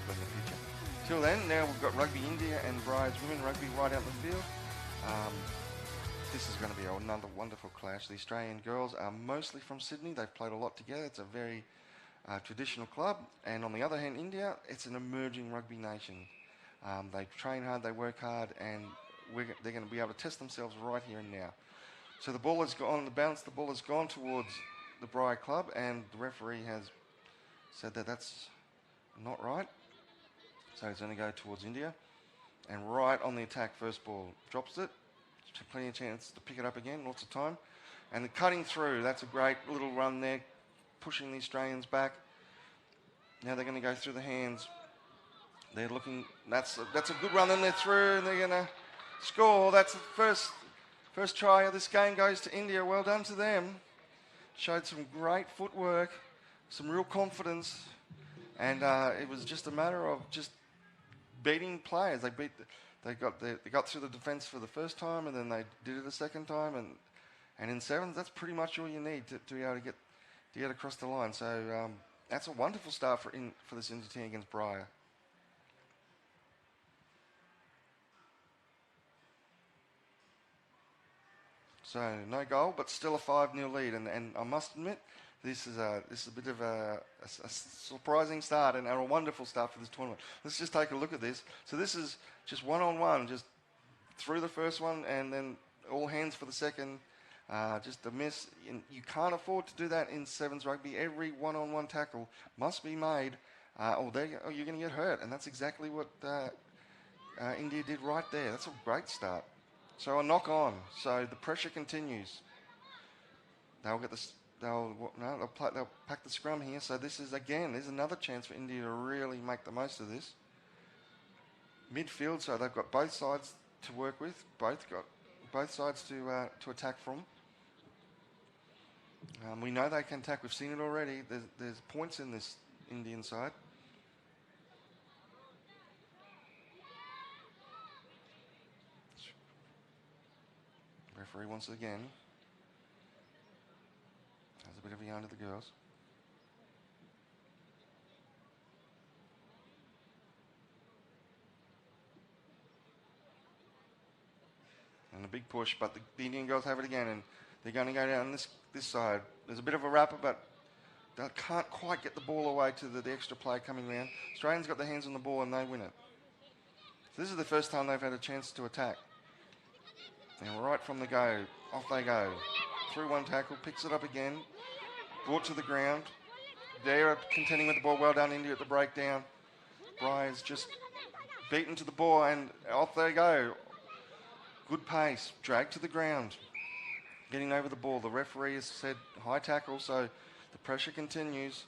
played in the future. Till then, now we've got Rugby India and Briars Women Rugby right out in the field. This is going to be another wonderful clash. The Australian girls are mostly from Sydney. They've played a lot together. It's a very traditional club. And on the other hand, India, it's an emerging rugby nation. They train hard, they work hard, and they're going to be able to test themselves right here and now. So the ball has gone, the bounce, the ball has gone towards the Briar club, and the referee has said that that's not right. So he's going to go towards India. And right on the attack, first ball, drops it. Plenty of chance to pick it up again, lots of time. And the cutting through, that's a great little run there, pushing the Australians back. Now they're going to go through the hands. They're looking, that's a good run, and they're through, and they're going to score. That's the first try of this game goes to India. Well done to them. Showed some great footwork, some real confidence, and it was just a matter of just beating players. They got through the defence for the first time, and then they did it a second time, and in sevens, that's pretty much all you need to be able to get across the line. So that's a wonderful start for this India team against Briar. So no goal, but still a 5-0 lead, and I must admit, this is a bit of a surprising start and a wonderful start for this tournament. Let's just take a look at this. So this is just one-on-one, just through the first one, and then all hands for the second. Just a miss. You can't afford to do that in sevens rugby. Every one-on-one tackle must be made, or you're going to get hurt, and that's exactly what India did right there. That's a great start. So a knock on. So the pressure continues. They'll pack the scrum here. So this is, again, there's another chance for India to really make the most of this. Midfield, so they've got both sides to work with. Both sides to attack from. We know they can attack. We've seen it already. There's points in this Indian side. Referee wants it again. There's a bit of a yarn to the girls. And a big push, but the Indian girls have it again, and they're going to go down this side. There's a bit of a wrapper, but they can't quite get the ball away to the extra play coming round. Australians got their hands on the ball, and they win it. So this is the first time they've had a chance to attack. And right from the go, off they go. Through one tackle, picks it up again, brought to the ground. They're contending with the ball. Well done, India, at the breakdown. Briars just beaten to the ball, and off they go. Good pace, dragged to the ground, getting over the ball. The referee has said high tackle, so the pressure continues.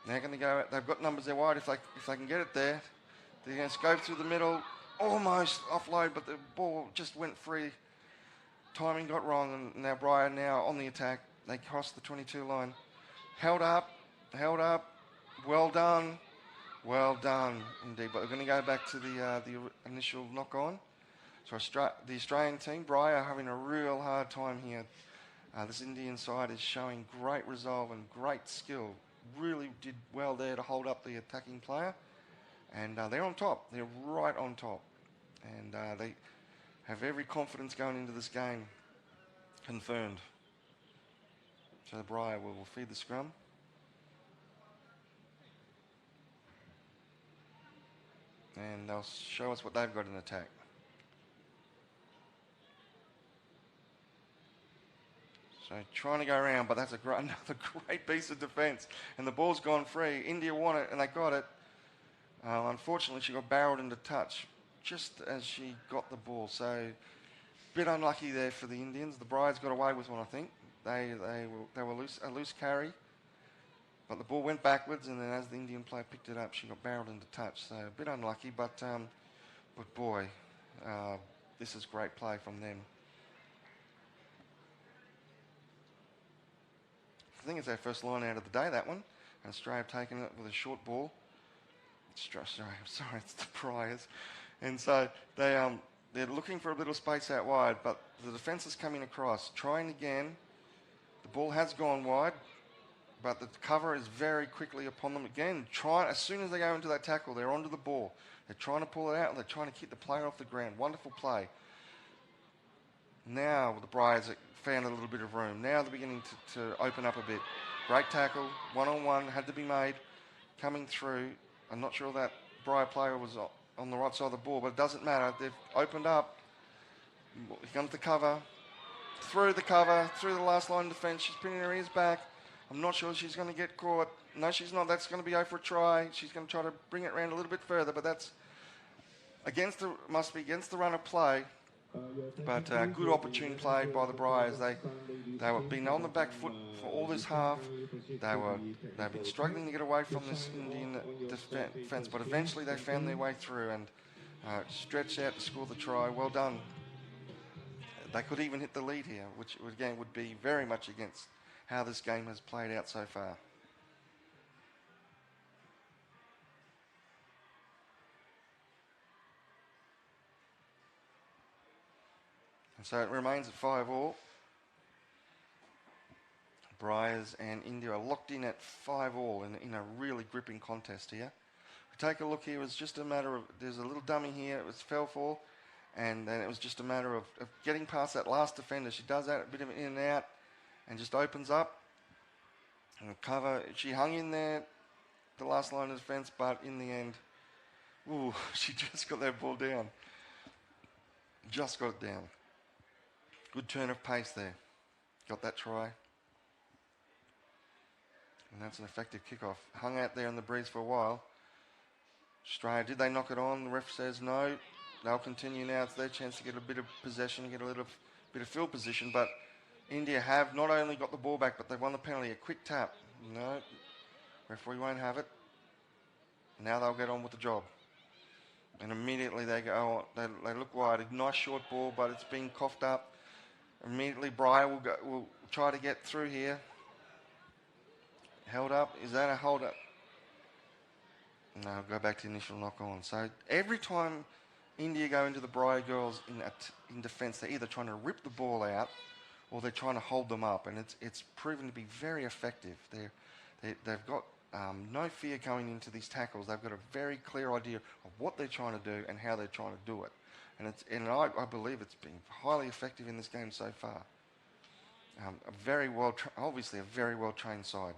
They're going to go. They've got numbers there wide. If they can get it there, they're going to scope through the middle, almost offload, but the ball just went free. Timing got wrong, and now Briar now on the attack. They crossed the 22 line. Held up. Well done indeed. But we're going to go back to the initial knock on. So the Australian team, Briar, are having a real hard time here. This Indian side is showing great resolve and great skill. Really did well there to hold up the attacking player. And they're on top. They're right on top. And they have every confidence going into this game. Confirmed. So the Briar will feed the scrum. And they'll show us what they've got in attack. So trying to go around, but that's another great piece of defence. And the ball's gone free. India won it, and they got it. Unfortunately, she got barreled into touch just as she got the ball. So a bit unlucky there for the Indians. The Brides got away with one, I think. They were a loose carry. But the ball went backwards, and then as the Indian player picked it up, she got barreled into touch. So a bit unlucky, but boy, this is great play from them. I think it's their first line out of the day, that one. And Australia have taken it with a short ball. Sorry, it's the Briars. And so they're looking for a little space out wide, but the defence is coming across. Trying again. The ball has gone wide. but the cover is very quickly upon them again. As soon as they go into that tackle, they're onto the ball. They're trying to pull it out, and they're trying to keep the player off the ground. Wonderful play. Now the Briars have found a little bit of room. Now they're beginning to open up a bit. Great tackle, one-on-one, had to be made. Coming through. I'm not sure that Briar player was on the right side of the ball, but it doesn't matter. They've opened up. Here comes the cover. Through the last line of defence. She's pinning her ears back. I'm not sure she's going to get caught. No, she's not. That's going to be over a try. She's going to try to bring it around a little bit further, but that's must be against the run of play. But good opportune play by the Briars. They've been on the back foot for all this half. They've been struggling to get away from this Indian defence, but eventually they found their way through and stretched out to score the try. Well done. They could even hit the lead here, which again would be very much against how this game has played out so far. And so it remains at 5-all. Briars and India are locked in at 5-all in a really gripping contest here. If we take a look here, it was just a matter of, there's a little dummy here, it was fell for, and then it was just a matter of getting past that last defender. She does that, a bit of in and out, and just opens up. And cover, she hung in there, the last line of defence, but in the end, ooh, she just got that ball down. Just got it down. Good turn of pace there. Got that try. And that's an effective kickoff. Hung out there in the breeze for a while. Australia, did they knock it on? The ref says no. They'll continue now. It's their chance to get a bit of possession, get a little bit of field position. But India have not only got the ball back, but they've won the penalty. A quick tap. No. Referee won't have it. Now they'll get on with the job. And immediately they go, they look wide. A nice short ball, but it's been coughed up. Immediately Briar will try to get through here. Held up. Is that a hold up? No, go back to the initial knock on. So every time India go into the Briar girls in defence, they're either trying to rip the ball out or they're trying to hold them up, and it's proven to be very effective. They've got no fear going into these tackles. They've got a very clear idea of what they're trying to do and how they're trying to do it. And I believe it's been highly effective in this game so far. Obviously a very well trained side.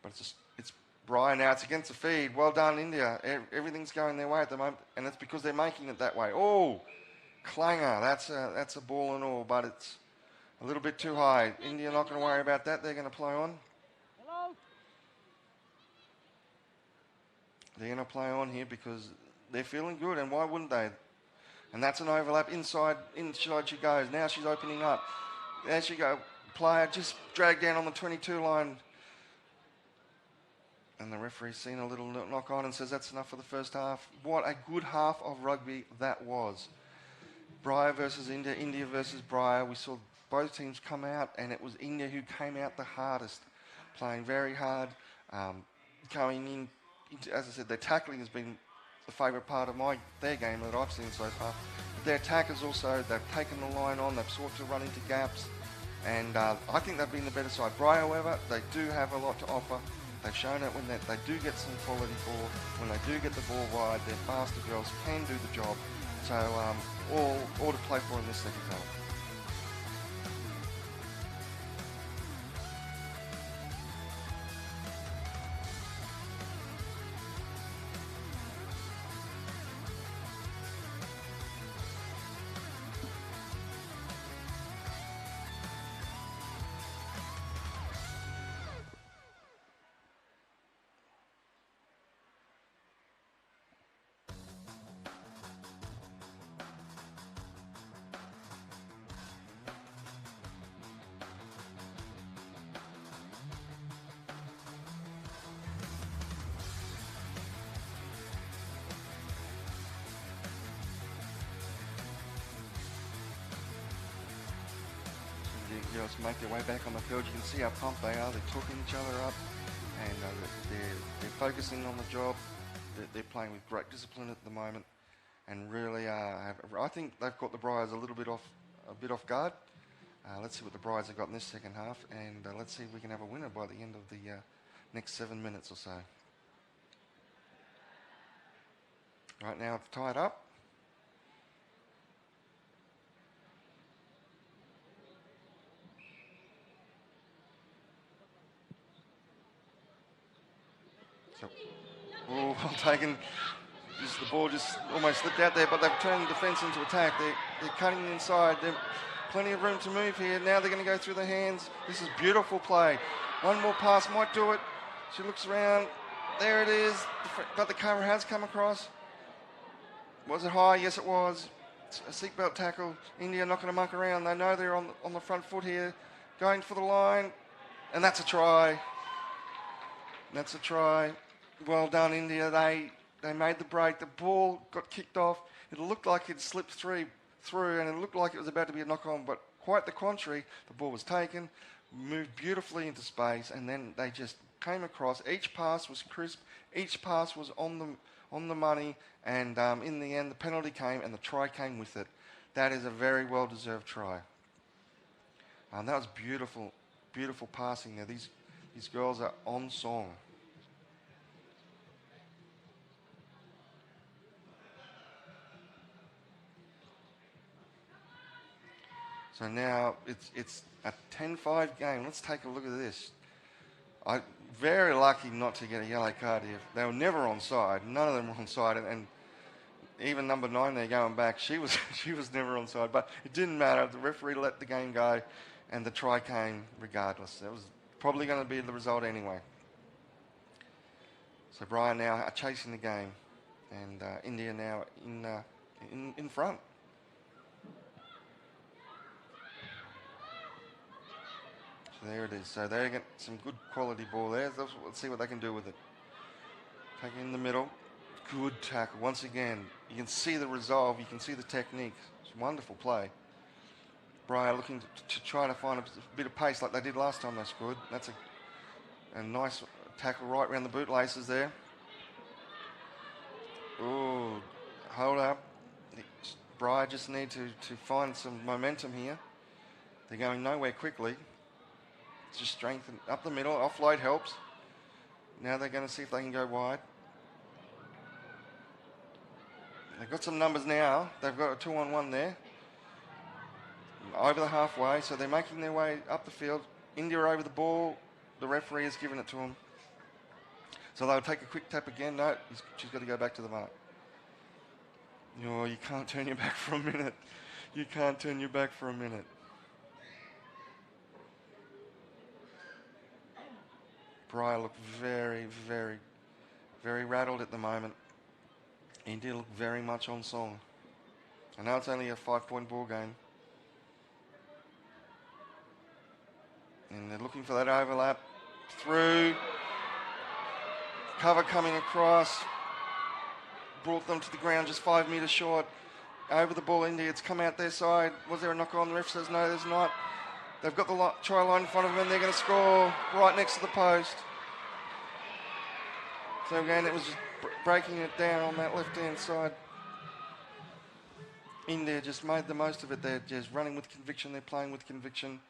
But it's Briar now. It's against the feed. Well done, India. Everything's going their way at the moment, and it's because they're making it that way. Oh, clanger. That's a ball and all, but it's a little bit too high. India not going to worry about that. They're going to play on. Hello. They're going to play on here because they're feeling good, and why wouldn't they? And that's an overlap. Inside she goes. Now she's opening up. There she go. Player just dragged down on the 22 line. And the referee's seen a little knock on and says that's enough for the first half. What a good half of rugby that was. Briar versus India, India versus Briar. We saw both teams come out, and it was India who came out the hardest, playing very hard, going in. As I said, their tackling has been the favourite part of their game that I've seen so far. But their attackers also, they've taken the line on, they've sought to run into gaps, and I think they've been the better side. Briar, however, they do have a lot to offer. They've shown it when they do get some quality ball, when they do get the ball wide, their faster girls can do the job. So all to play for in this second half. The girls make their way back on the field. You can see how pumped they are. They're talking each other up, and they're focusing on the job. They're playing with great discipline at the moment, and really I think they've got the Briars a bit off guard. Let's see what the Briars have got in this second half, and let's see if we can have a winner by the end of the next 7 minutes or so. Right now it's tied up. So, well taken. The ball just almost slipped out there, but they've turned the defence into attack. They're cutting inside. There's plenty of room to move here. Now they're going to go through the hands. This is beautiful play. One more pass might do it. She looks around. There it is. But the cover has come across. Was it high? Yes, it was. It's a seatbelt tackle. India not going to muck around. They know they're on the front foot here. Going for the line. And that's a try. That's a try. Well done, India. They made the break. The ball got kicked off. It looked like it slipped through, and it looked like it was about to be a knock-on, but quite the contrary. The ball was taken, moved beautifully into space, and then they just came across. Each pass was crisp. Each pass was on the money, and in the end, the penalty came, and the try came with it. That is a very well-deserved try. That was beautiful, beautiful passing there. These girls are on song. So now it's a 10-5 game. Let's take a look at this. I'm very lucky not to get a yellow card here. They were never onside. None of them were onside, and even number 9 there going back, she was never onside. But it didn't matter. The referee let the game go, and the try came regardless. That was probably going to be the result anyway. So Brian now are chasing the game, and India now in front. There it is. So they get some good quality ball there. Let's see what they can do with it. Take it in the middle. Good tackle. Once again, you can see the resolve. You can see the technique. It's a wonderful play. Briar looking to try to find a bit of pace like they did last time they scored. That's a nice tackle right around the bootlaces there. Ooh, hold up. Briar just need to find some momentum here. They're going nowhere quickly. Just strengthen up the middle. Offload helps. Now they're going to see if they can go wide. They've got some numbers now. They've got a 2-on-1 there. Over the halfway, so they're making their way up the field. India are over the ball. The referee has given it to them. So they'll take a quick tap again. No, she's got to go back to the mark. Oh, you can't turn your back for a minute. You can't turn your back for a minute. Briar look very, very, very rattled at the moment. India look very much on song. I know it's only a 5-point ball game. And they're looking for that overlap. Through. Cover coming across. Brought them to the ground just 5 metres short. Over the ball, India. It's come out their side. Was there a knock on? The ref says no, there's not. They've got the try line in front of them, and they're going to score right next to the post. So again, it was just breaking it down on that left-hand side. India just made the most of it. They're just running with conviction. They're playing with conviction.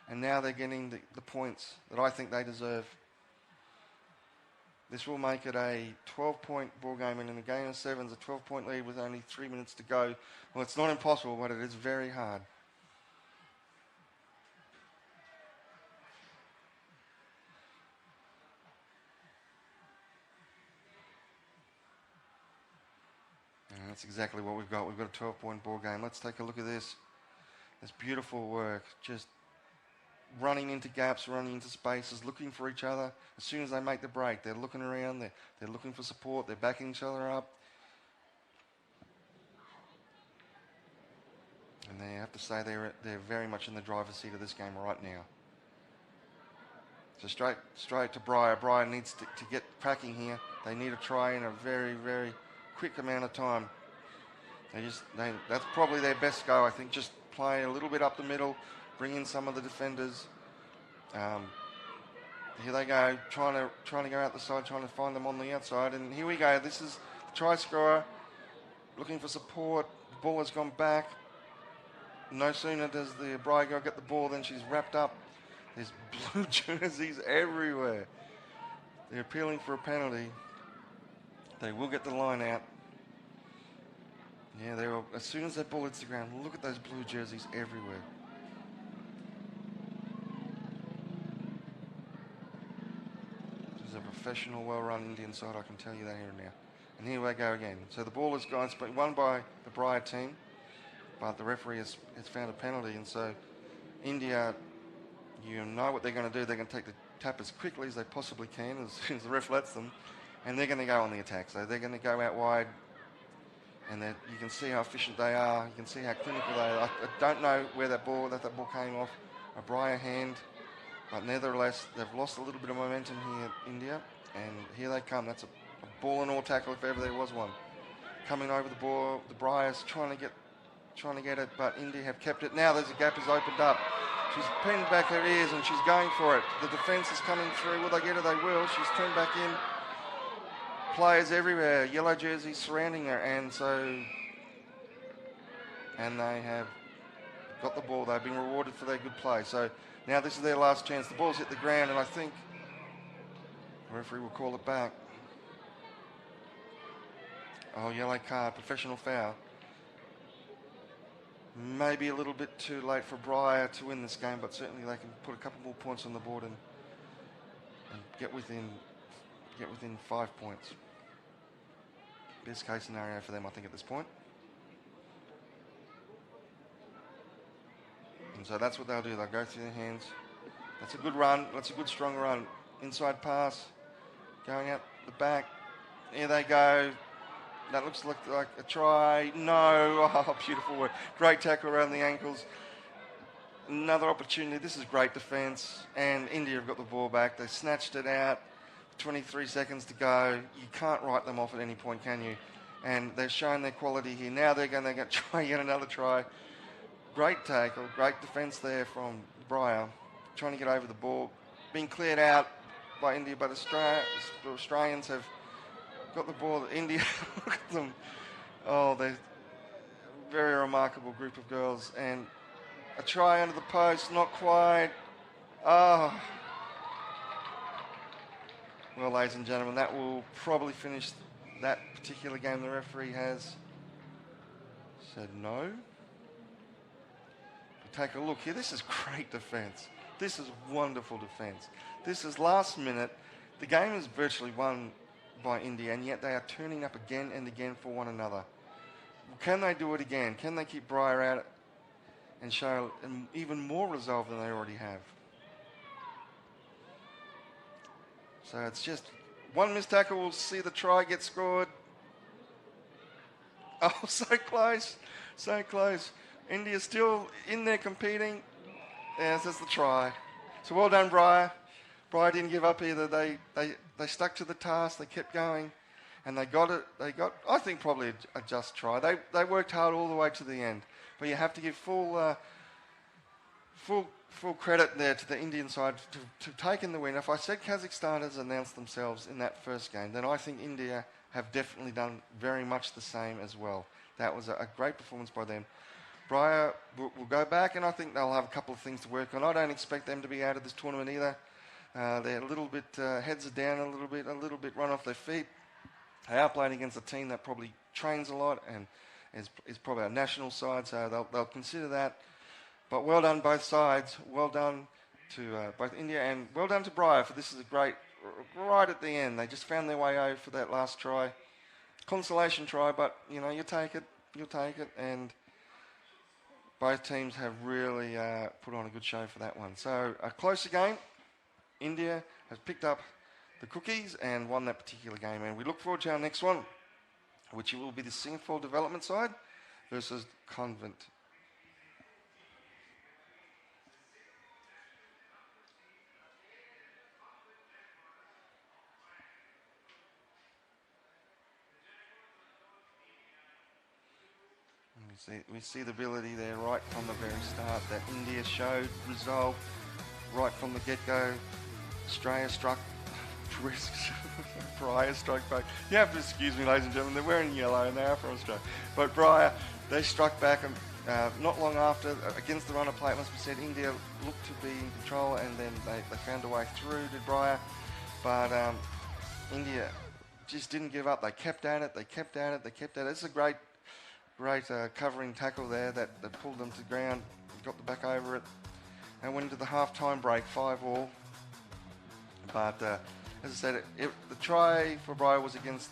And now they're getting the points that I think they deserve. This will make it a 12-point ball game, and in a game of sevens, a 12-point lead with only 3 minutes to go. Well, it's not impossible, but it is very hard. And that's exactly what we've got. We've got a 12-point ball game. Let's take a look at this. This beautiful work. Just running into gaps, running into spaces, looking for each other. As soon as they make the break, they're looking around, they're looking for support, they're backing each other up. And they have to say they're very much in the driver's seat of this game right now. So straight to Briar. Briar needs to get cracking here. They need a try in a very, very quick amount of time. That's probably their best go, I think. Just play a little bit up the middle, bring in some of the defenders. Here they go, trying to go out the side, trying to find them on the outside. And here we go. This is the try scorer looking for support. The ball has gone back. No sooner does the Briar girl get the ball than she's wrapped up. There's blue jerseys everywhere. They're appealing for a penalty. They will get the line out. Yeah, they will. As soon as that ball hits the ground, look at those blue jerseys everywhere. This is a professional, well-run Indian side, I can tell you that here and now. And here we go again. So the ball has gone, it's been won by the Briar team, but the referee has found a penalty, and so India, you know what they're going to do. They're going to take the tap as quickly as they possibly can, as soon as the ref lets them, and they're going to go on the attack. So they're going to go out wide, and you can see how efficient they are. You can see how clinical they are. I don't know where that ball came off a Briar hand, but nevertheless, they've lost a little bit of momentum here, India, and here they come. That's a ball and all tackle if ever there was one. Coming over the ball, the Briars trying to get it, but India have kept it. Now there's a gap has opened up. She's pinned back her ears and she's going for it. The defence is coming through. Will they get her? They will. She's turned back in. Players everywhere, yellow jerseys surrounding her, and they have got the ball. They've been rewarded for their good play. So now this is their last chance. The ball's hit the ground, and I think the referee will call it back. Oh, yellow card, professional foul. Maybe a little bit too late for Briar to win this game, but certainly they can put a couple more points on the board and get within 5 points. Best case scenario for them, I think, at this point. And so that's what they'll do. They'll go through their hands. That's a good run. That's a good, strong run. Inside pass. Going out the back. Here they go. That looks like a try. No. Oh, beautiful work. Great tackle around the ankles. Another opportunity. This is great defence. And India have got the ball back. They snatched it out. 23 seconds to go. You can't write them off at any point, can you? And they've shown their quality here. Now they're going to try yet another try. Great tackle. Great defence there from Briar. Trying to get over the ball. Being cleared out by India, but the Australians have got the ball. India, look at them. Oh, they're a very remarkable group of girls. And a try under the post, not quite. Oh. Well, ladies and gentlemen, that will probably finish that particular game. The referee has said no. But take a look here. This is great defence. This is wonderful defence. This is last minute. The game is virtually won by India, and yet they are turning up again and again for one another. Can they do it again? Can they keep Briar out and show even more resolve than they already have? So it's just one missed tackle. We'll see the try get scored. Oh, so close. So close. India's still in there competing. Yes, that's the try. So well done, Briar. Briar didn't give up either. They stuck to the task. They kept going. And they got it. They got, I think, probably a just try. They worked hard all the way to the end. But you have to give full credit there to the Indian side to taking the win. If I said Kazakhstan has announced themselves in that first game, then I think India have definitely done very much the same as well. That was a great performance by them. Briar will go back, and I think they'll have a couple of things to work on. I don't expect them to be out of this tournament either. They're a little bit, heads are down a little bit run off their feet. They are playing against a team that probably trains a lot and is probably a national side, so they'll consider that. But well done both sides. Well done to both India, and well done to Briar, for this is a great, right at the end. They just found their way over for that last try. Consolation try, but, you know, you'll take it, and both teams have really put on a good show for that one. So a closer game. India has picked up the cookies and won that particular game, and we look forward to our next one, which will be the Singapore development side versus Convent. We see the ability there right from the very start that India showed resolve right from the get-go. Australia struck risk. Briar struck back. You have to excuse me, ladies and gentlemen. They're wearing yellow and they are from Australia. But Briar, they struck back Not long after, against the runner play, it must be said, India looked to be in control, and then they found a way through to Briar. But India just didn't give up. They kept at it. They kept at it. They kept at it. It's a great covering tackle there that pulled them to ground, got the back over it, and went into the half-time break, 5-all. But as I said, the try for Briar was against